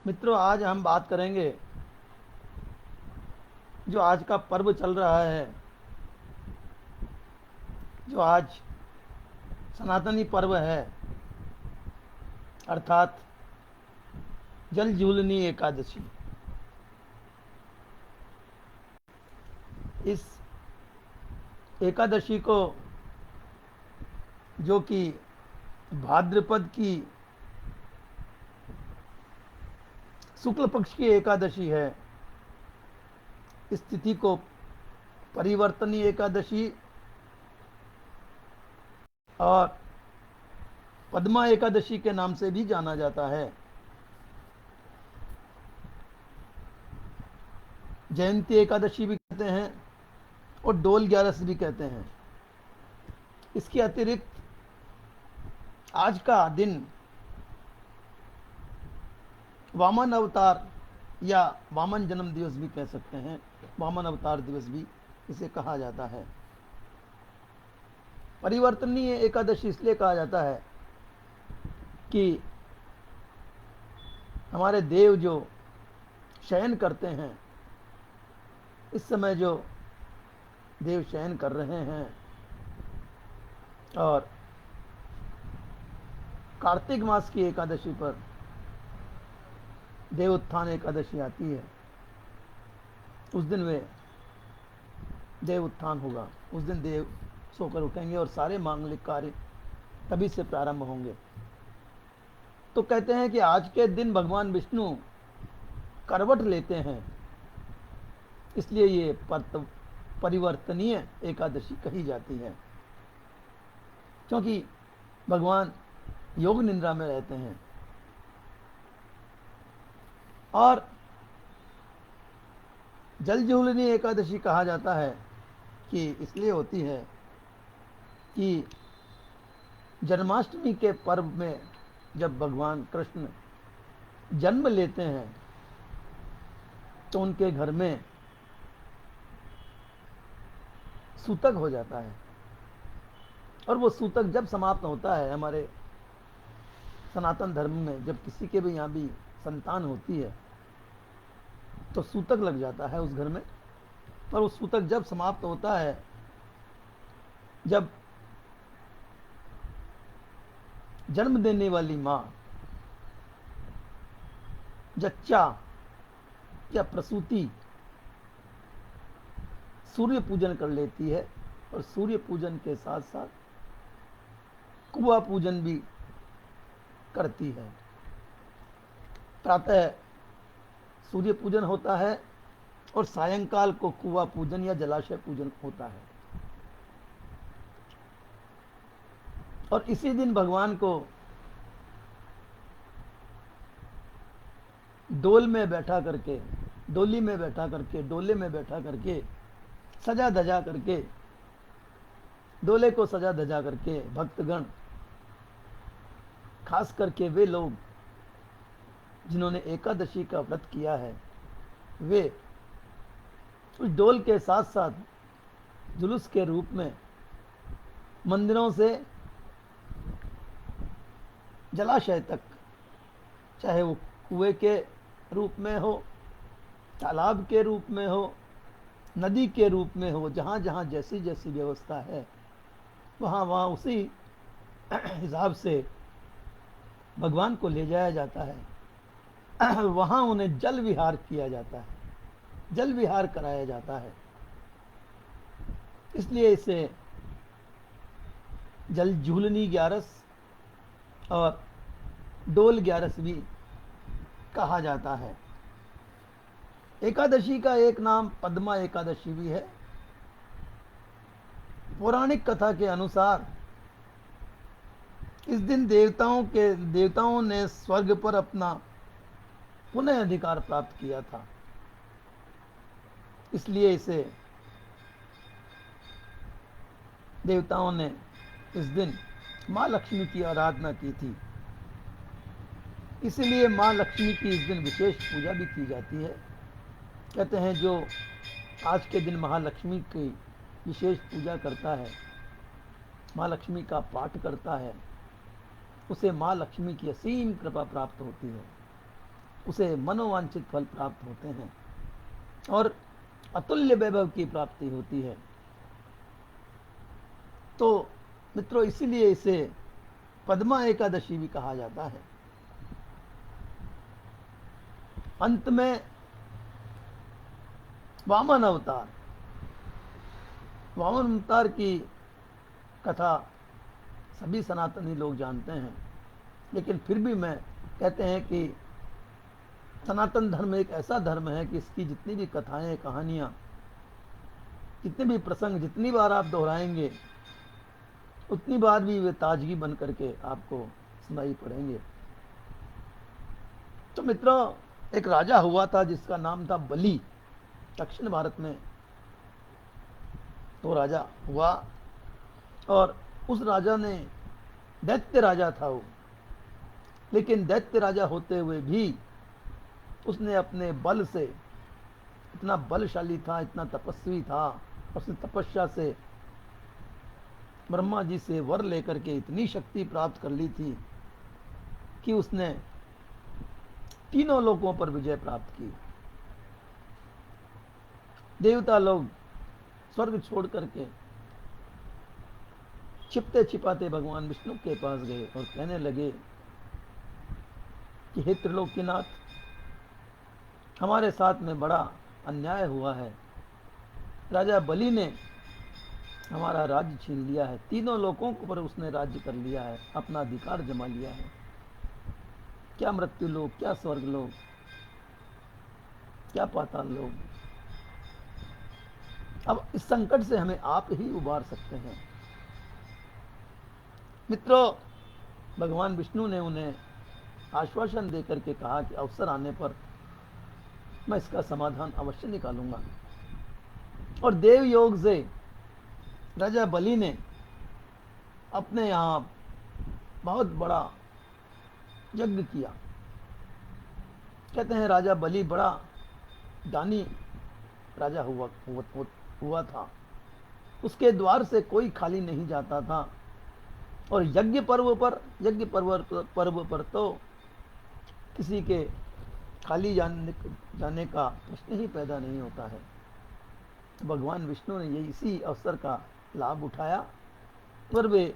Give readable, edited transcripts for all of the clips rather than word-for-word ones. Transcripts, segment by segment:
मित्रों, आज हम बात करेंगे जो आज का पर्व चल रहा है, जो आज सनातनी पर्व है, अर्थात जल झूलनी एकादशी। इस एकादशी को, जो कि भाद्रपद की शुक्ल पक्ष की एकादशी है, इस तिथि को परिवर्तनी एकादशी और पद्मा एकादशी के नाम से भी जाना जाता है। जयंती एकादशी भी कहते हैं और डोल ग्यारस भी कहते हैं। इसके अतिरिक्त आज का दिन वामन अवतार या वामन जन्म दिवस भी कह सकते हैं, वामन अवतार दिवस भी इसे कहा जाता है। परिवर्तनीय एकादशी इसलिए कहा जाता है कि हमारे देव जो शयन करते हैं, इस समय जो देव शयन कर रहे हैं और कार्तिक मास की एकादशी पर देव उत्थान एकादशी आती है, उस दिन वे देव उत्थान होगा। उस दिन देव सोकर उठेंगे और सारे मांगलिक कार्य तभी से प्रारंभ होंगे। तो कहते हैं कि आज के दिन भगवान विष्णु करवट लेते हैं, इसलिए ये परिवर्तनीय एकादशी कही जाती है, क्योंकि भगवान योग निद्रा में रहते हैं। और जल झूलनी एकादशी कहा जाता है कि इसलिए होती है कि जन्माष्टमी के पर्व में जब भगवान कृष्ण जन्म लेते हैं तो उनके घर में सूतक हो जाता है, और वो सूतक जब समाप्त होता है, हमारे सनातन धर्म में जब किसी के भी यहाँ भी संतान होती है तो सूतक लग जाता है उस घर में। और वो सूतक जब समाप्त होता है, जब जन्म देने वाली माँ जच्चा या प्रसूति सूर्य पूजन कर लेती है, और सूर्य पूजन के साथ साथ कुआ पूजन भी करती है। प्रातः सूर्य पूजन होता है और सायंकाल को कुआ पूजन या जलाशय पूजन होता है। और इसी दिन भगवान को डोल में बैठा करके, डोली में बैठा करके, डोले में बैठा करके, सजा धजा करके, डोले को सजा धजा करके भक्तगण, खास करके वे लोग जिन्होंने एकादशी का व्रत किया है, वे उस डोल के साथ साथ जुलूस के रूप में मंदिरों से जलाशय तक, चाहे वो कुएं के रूप में हो, तालाब के रूप में हो, नदी के रूप में हो, जहाँ जहाँ जैसी जैसी व्यवस्था है वहाँ वहाँ उसी हिसाब से भगवान को ले जाया जाता है। वहाँ उन्हें जल विहार किया जाता है, जल विहार कराया जाता है। इसलिए इसे जल झूलनी ग्यारस और डोल ग्यारस भी कहा जाता है। एकादशी का एक नाम पद्मा एकादशी भी है। पौराणिक कथा के अनुसार इस दिन देवताओं ने स्वर्ग पर अपना पुनः अधिकार प्राप्त किया था, इसलिए इसे देवताओं ने इस दिन माँ लक्ष्मी की आराधना की थी। इसलिए माँ लक्ष्मी की इस दिन विशेष पूजा भी की जाती है। कहते हैं जो आज के दिन महालक्ष्मी की विशेष पूजा करता है, माँ लक्ष्मी का पाठ करता है, उसे माँ लक्ष्मी की असीम कृपा प्राप्त होती है। उसे मनोवांछित फल प्राप्त होते हैं और अतुल्य वैभव की प्राप्ति होती है। तो मित्रों, इसीलिए इसे पद्मा एकादशी भी कहा जाता है। अंत में वामन अवतार, वामन अवतार की कथा सभी सनातनी लोग जानते हैं, लेकिन फिर भी मैं कहते हैं कि सनातन धर्म एक ऐसा धर्म है कि इसकी जितनी भी कथाएं, कहानियां, जितने भी प्रसंग जितनी बार आप दोहराएंगे उतनी बार भी वे ताजगी बन करके आपको सुनाई पड़ेंगे। तो मित्रों, एक राजा हुआ था जिसका नाम था बलि। दक्षिण भारत में तो राजा हुआ और उस राजा ने, दैत्य राजा था वो, लेकिन दैत्य राजा होते हुए भी उसने अपने बल से, इतना बलशाली था, इतना तपस्वी था, उसने तपस्या से ब्रह्मा जी से वर लेकर के इतनी शक्ति प्राप्त कर ली थी कि उसने तीनों लोकों पर विजय प्राप्त की। देवता लोग स्वर्ग छोड़ करके छिपते छिपाते भगवान विष्णु के पास गए और कहने लगे कि हे त्रिलोकीनाथ, हमारे साथ में बड़ा अन्याय हुआ है। राजा बलि ने हमारा राज्य छीन लिया है, तीनों लोकों पर उसने राज्य कर लिया है, अपना अधिकार जमा लिया है। क्या मृत्यु लोक, क्या स्वर्ग लोक, क्या पाताल लोक। अब इस संकट से हमें आप ही उबार सकते हैं। मित्रों, भगवान विष्णु ने उन्हें आश्वासन देकर के कहा कि अवसर आने पर मैं इसका समाधान अवश्य निकालूंगा। और देव योग से राजा बलि ने अपने यहां बहुत बड़ा यज्ञ किया। कहते हैं राजा बलि बड़ा दानी राजा हुआ था। उसके द्वार से कोई खाली नहीं जाता था और यज्ञ पर्व पर तो किसी के खाली जाने का प्रश्न ही पैदा नहीं होता है। तो भगवान विष्णु ने ये इसी अवसर का लाभ उठाया और वे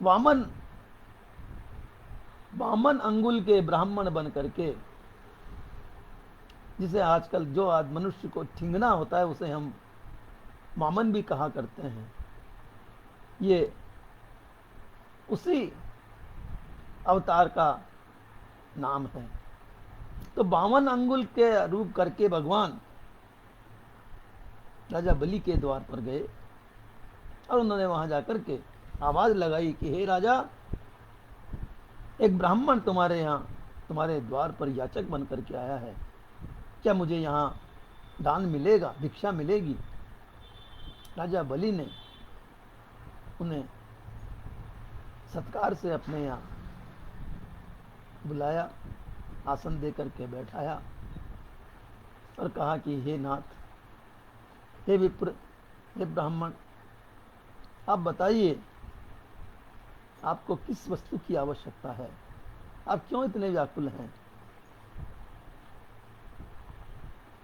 वामन अंगुल के ब्राह्मण बन करके, जिसे आजकल जो आज मनुष्य को ठिंगना होता है उसे हम वामन भी कहा करते हैं, ये उसी अवतार का नाम है। तो 52 अंगुल के रूप करके भगवान राजा बलि के द्वार पर गए और उन्होंने वहां जाकर के आवाज लगाई कि हे राजा, एक ब्राह्मण तुम्हारे यहां, तुम्हारे द्वार पर याचक बन करके आया है, क्या मुझे यहां दान मिलेगा, भिक्षा मिलेगी? राजा बलि ने उन्हें सत्कार से अपने यहां बुलाया, आसन देकर के बैठाया और कहा कि हे नाथ, हे विप्र, हे ब्राह्मण, आप बताइए आपको किस वस्तु की आवश्यकता है, आप क्यों इतने व्याकुल हैं?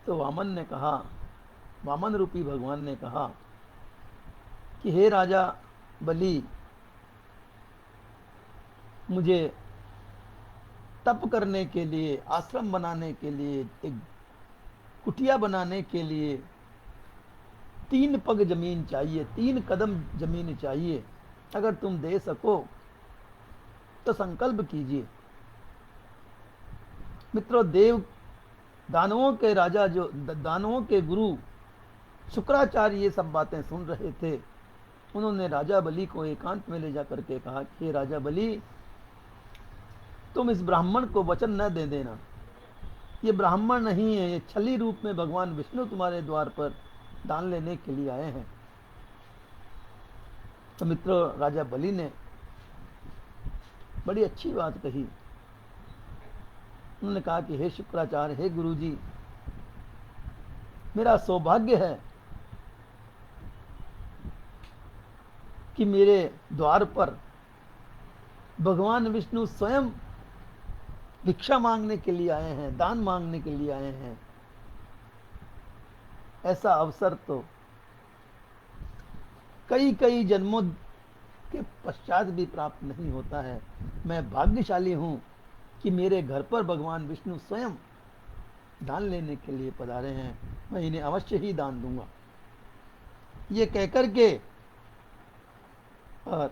तो वामन रूपी भगवान ने कहा कि हे राजा बलि, मुझे तप करने के लिए, आश्रम बनाने के लिए, एक कुटिया बनाने के लिए 3 पग जमीन चाहिए, 3 कदम जमीन चाहिए। अगर तुम दे सको तो संकल्प कीजिए। मित्रों, दानवों के राजा, जो दानवों के गुरु शुक्राचार्य ये सब बातें सुन रहे थे, उन्होंने राजा बलि को एकांत में ले जाकर के कहा कि राजा बलि, तुम इस ब्राह्मण को वचन न दे देना, ये ब्राह्मण नहीं है, ये छली रूप में भगवान विष्णु तुम्हारे द्वार पर दान लेने के लिए आए हैं। तो मित्रों, राजा बलि ने बड़ी अच्छी बात कही। उन्होंने कहा कि हे शुक्राचार्य, हे गुरुजी, मेरा सौभाग्य है कि मेरे द्वार पर भगवान विष्णु स्वयं भिक्षा मांगने के लिए आए हैं, दान मांगने के लिए आए हैं। ऐसा अवसर तो कई कई जन्मों के पश्चात भी प्राप्त नहीं होता है। मैं भाग्यशाली हूं कि मेरे घर पर भगवान विष्णु स्वयं दान लेने के लिए पधारे हैं। मैं इन्हें अवश्य ही दान दूंगा। ये कहकर के और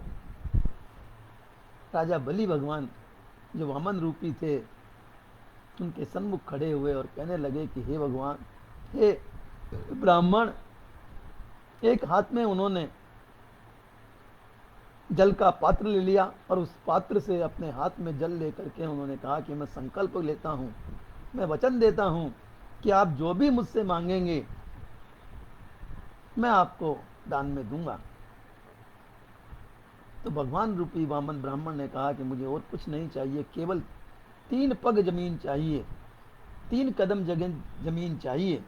राजा बलि भगवान जो वामन रूपी थे उनके सन्मुख खड़े हुए और कहने लगे कि हे भगवान, हे ब्राह्मण। एक हाथ में उन्होंने जल का पात्र ले लिया और उस पात्र से अपने हाथ में जल लेकर के उन्होंने कहा कि मैं संकल्प लेता हूं, मैं वचन देता हूं कि आप जो भी मुझसे मांगेंगे मैं आपको दान में दूंगा। तो भगवान रूपी वामन ब्राह्मण ने कहा कि मुझे और कुछ नहीं चाहिए, केवल 3 पग जमीन चाहिए, 3 कदम जमीन चाहिए।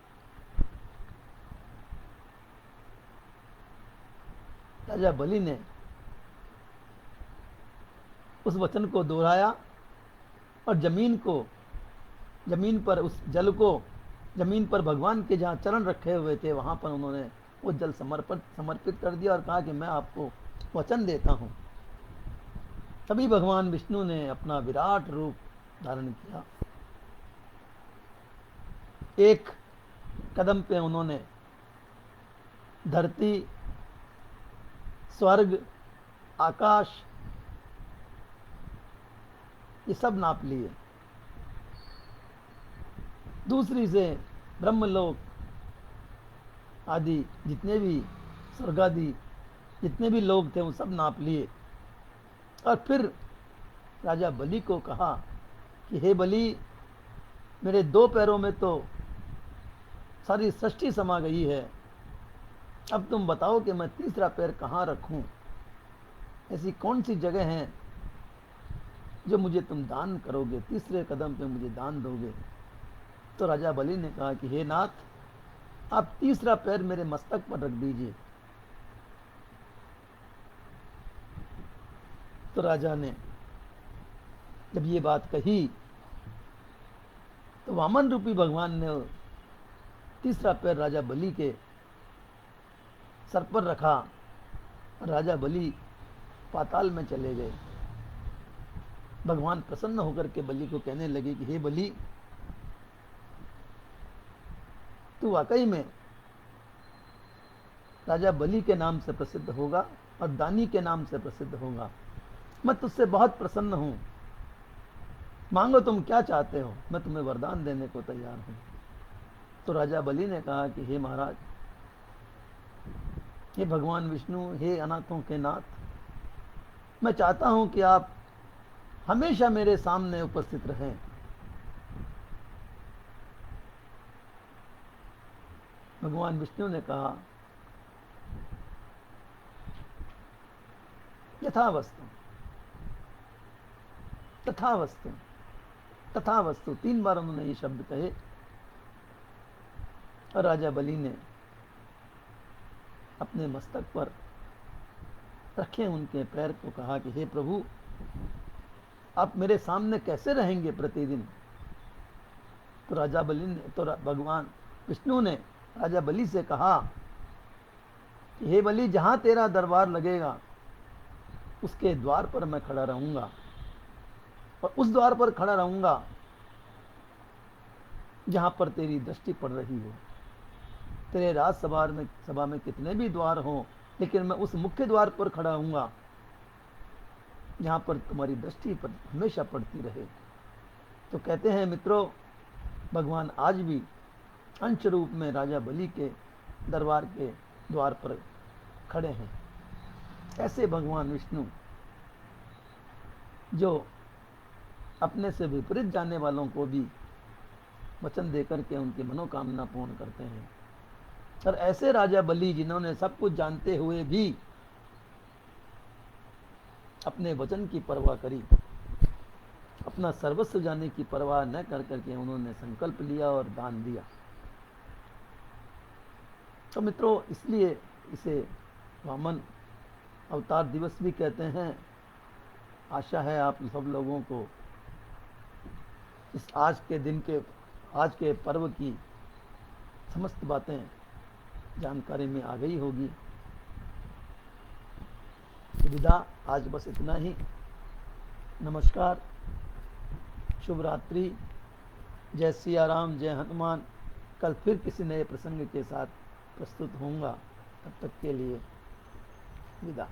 राजा बलि ने उस वचन को दोहराया और जमीन पर उस जल को, जमीन पर भगवान के जहां चरण रखे हुए थे वहां पर उन्होंने वो जल समर्पित कर दिया और कहा कि मैं आपको वचन देता हूं। तभी भगवान विष्णु ने अपना विराट रूप धारण किया। एक कदम पे उन्होंने धरती, स्वर्ग, आकाश ये सब नाप लिए। दूसरी से ब्रह्मलोक आदि जितने भी स्वर्ग आदि जितने भी लोग थे वो सब नाप लिए। और फिर राजा बलि को कहा कि हे बलि, मेरे 2 पैरों में तो सारी सृष्टि समा गई है, अब तुम बताओ कि मैं तीसरा पैर कहाँ रखूं। ऐसी कौन सी जगह है जो मुझे तुम दान करोगे, तीसरे कदम पे मुझे दान दोगे। तो राजा बलि ने कहा कि हे नाथ, आप तीसरा पैर मेरे मस्तक पर रख दीजिए। तो राजा ने जब ये बात कही तो वामन रूपी भगवान ने तीसरा पैर राजा बलि के सर पर रखा और राजा बलि पाताल में चले गए। भगवान प्रसन्न होकर के बलि को कहने लगे कि हे बलि, तू वाकई में राजा बलि के नाम से प्रसिद्ध होगा और दानी के नाम से प्रसिद्ध होगा। मैं तुझसे बहुत प्रसन्न हूं, मांगो तुम क्या चाहते हो, मैं तुम्हें वरदान देने को तैयार हूं। तो राजा बलि ने कहा कि हे महाराज, हे भगवान विष्णु, हे अनाथों के नाथ, मैं चाहता हूं कि आप हमेशा मेरे सामने उपस्थित रहें। भगवान विष्णु ने कहा यथावस्तु तथावस्तु तथावस्तु, 3 बार उन्होंने ये शब्द कहे। और राजा बलि ने अपने मस्तक पर रखे उनके पैर को कहा कि हे प्रभु, आप मेरे सामने कैसे रहेंगे प्रतिदिन। तो राजा बलि ने, तो भगवान विष्णु ने राजा बलि से कहा कि हे बलि, जहां तेरा दरबार लगेगा उसके द्वार पर मैं खड़ा रहूंगा और उस द्वार पर खड़ा रहूंगा जहां पर तेरी दृष्टि पड़ रही हो। तेरे सभा में कितने भी द्वार हो, लेकिन मैं उस मुख्य द्वार पर खड़ा रहूंगा जहां पर तुम्हारी दृष्टि पर हमेशा पड़ती रहे। तो कहते हैं मित्रों, भगवान आज भी अंश रूप में राजा बलि के दरबार के द्वार पर खड़े हैं। ऐसे भगवान विष्णु जो अपने से विपरीत जाने वालों को भी वचन देकर के उनकी मनोकामना पूर्ण करते हैं। और ऐसे राजा बलि जिन्होंने सब कुछ जानते हुए भी अपने वचन की परवाह करी, अपना सर्वस्व जाने की परवाह न कर करके उन्होंने संकल्प लिया और दान दिया। तो मित्रों, इसलिए इसे वामन अवतार दिवस भी कहते हैं आशा है आप सब लोगों को इस आज के पर्व की समस्त बातें जानकारी में आ गई होगी। विदा, आज बस इतना ही। नमस्कार, शुभ रात्रि, जय सिया राम, जय हनुमान। कल फिर किसी नए प्रसंग के साथ प्रस्तुत होऊंगा। तब तक के लिए विदा।